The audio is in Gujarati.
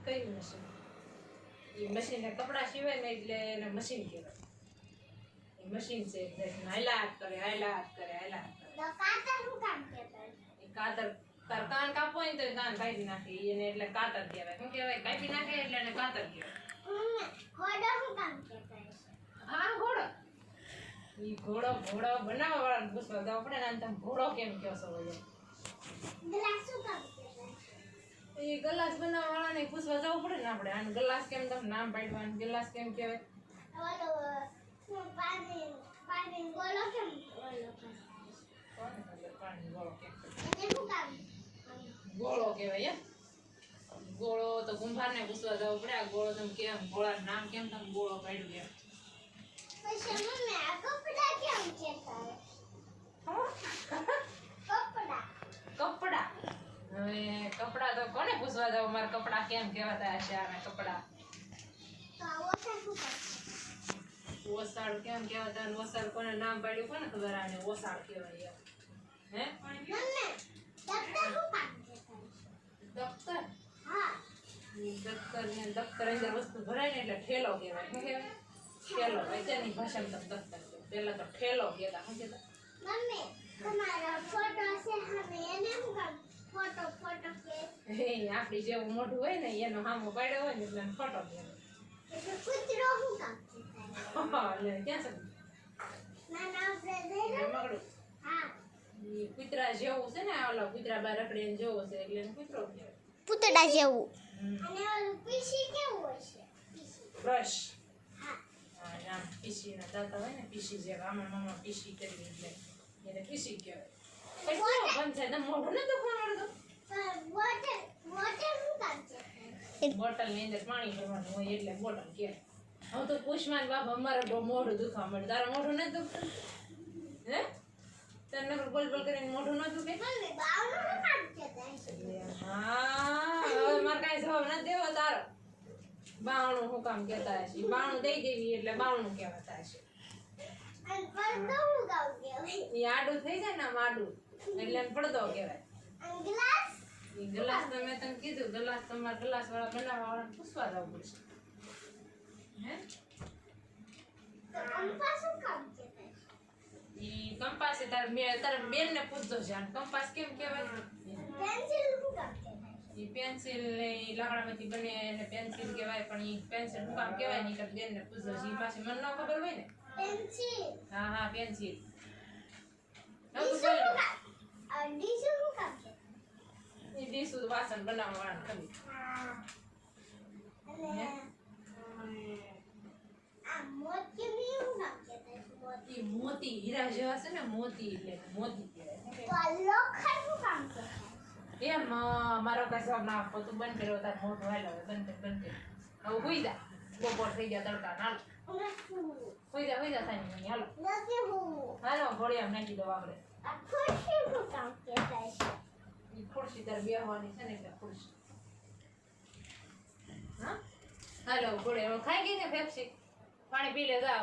કઈ મશીન? એ મશીનને કપડા સીવાય ને એટલે એને મશીન કહેવાય. એ મશીન છે હાલાત કરે તો કાતર શું કામ કહેતા? એ કાતર તાર કાન કાપો હોય તો કાન કાપી નાખે એને એટલે કાતર કહેવાય. શું કહેવાય? કાપી નાખે એટલે એને કાતર કહેવાય. ઘોડો શું કામ કહેતા? હા ઘોડો. ઈ ઘોડો બનાવવા વાળાને પૂછવા તો આપણે ને તમે ઘોડો કેમ કહો છો? ગ્લાસ શું કામ કહેતા? એ ગ્લાસ બનાવવા વાળાને પૂછવા જવું પડે ને આપણે. આને ગ્લાસ કેમ તમે નામ પાડવાનું? ગ્લાસ કેમ કહેવાય? ઓલો પાણી ગોળો કેમ ઓલો? કોને ખબર પાણી ગોળો કેમ? એને શું કામ? ગોળો કહેવાય. ગોળો તો કુંભારને પૂછવા જવું પડે. આ ગોળો તમે કેમ ગોળાનું નામ કેમ તમે ગોળો પાડ્યું એમ? પછી મમ્મી આ કપડા કેમ કહેતા? કપડા. હવે કપડા તો કોને પૂછવા જાવ? મારા કપડા કેમ કહેવાતા હશે? આના કપડા તો આ ઓછા શું કામ? ઓસાળ કેમ કહેવાતા? ઓસાળ કોને નામ પાડ્યું? કોને ખબર? આને ઓસાળ કહેવાય. હે મમ્મી દફતર શું કામ કહેતા? દફતર. હા દફતર અંદર વસ્તુ ભરાય ને એટલે ઠેલો કહેવાય. શું કહેવાય? ઠેલો. અત્યારની ભાષામાં તમે દફતર કહો. પહેલા તો ઠેલો કહેતા. શું કહેતા? મમ્મી તમારો ફોટો છે સામે એને શું કામ ફોટો કે? એ આપણી જેવું મોઢું હોય ને એનો સામો પાડ્યો હોય ને એટલે એને ફોટો કહેવાય. એટલે કૂતરો શું કામ કહેતા? એટલે ક્યાં છે? નાના આપણે દેખો. મગડું. હા ઈ કૂતરા જેવું છે ને, ઓલો કૂતરા બાર રખડે ને જેવો છે એટલે એને કૂતરો કહેવાય. પૂતળા જેવું. અને ઓલું પીસી કેવું હોય છે? બ્રશ. હા આમ પીસી ના દાતા હોય ને, પીસી જેવા. આમાં મામા પીસી કરી એટલે એને પીસી કહેવાય. કેટલો બંધ છે? તમે મોઢું નથી દુખવાનું? બોટલ શું કામ કહેતા? બોટલ ની અંદર પાણી ભરવાનું હોય એટલે બોટલ કહેવાય. હું તો પૂછમાં બાપ અમારે મોઢું દુખવા મળે. તારા મોઢું નથી દુખતું? હે તને નકર બોલ કરીને મોઢું ન દુખે? મમ્મી બાવનું શું કામ કહેતા? હા હવે મારે કાંઈ જવાબ નથી દેવો તારો. બાવણું શું કામ કહેતા હશે? બાવણું દઈ દેવી એટલે બાવણું કહેવાતા હશે. અને પડદો શું કામ કહેવાય? એ આડું થઈ જાય ને, આમ આડું એટલે એને પડદો કહેવાય. અને ગ્લાસ? એ ગ્લાસ તો મેં તને કીધું, ગ્લાસ તમારે ગ્લાસ વાળા બનાવવા વાળાને પૂછવા જવું પડશે. હે તો કંપાસ શું કામ કહેતા? ઈ કંપાસ તારા બેનને પૂછજો છે. આને કંપાસ કેમ કહેવાય? પેન્સિલ શું કામ કહેતા? ઈ પેન્સિલ ને ઈ લાકડામાંથી બને એને પેન્સિલ કહેવાય. પણ ઈ પેન્સિલ શું કામ કહેવાય ને તારા બેનને પૂછજો છે. ઈ પાછી મને ન ખબર હોય ને. પેન્સિલ. હા પેન્સિલ. ડીશું શું કામ? ડીશું શું કામ કહેતા? ઈ ડીશું વાસણ બનાવવા વાળાને ખબર. હા અને આ મોતી શું કામ કહેતા? ઈ મોતી હીરા જેવા છે ને, મોતી એટલે મોતી કહેવાય. તો આ લોખંડ શું કામ કહેતા? એમ મારો કઈ જવાબ ના આપો. તું બંધ કર્યો તાર મોઢું હાલો. બંધ કર. હવે હુઈ જા. બપોર થઈ ગયા તડકા હાલો. હુઈ જા થાય હાલો. નથી હું હાલો ઘોડિયા નાખી દો આપણે. આ ખુરશી શું કામ કહેતા છે? ઈ ખુરશી તાર બેહવાની છે ને એટલે ખુરશી. હા હાલો ઘોડિયા ખાઈ ગઈ ને ફેફસી? પાણી પી લે જા.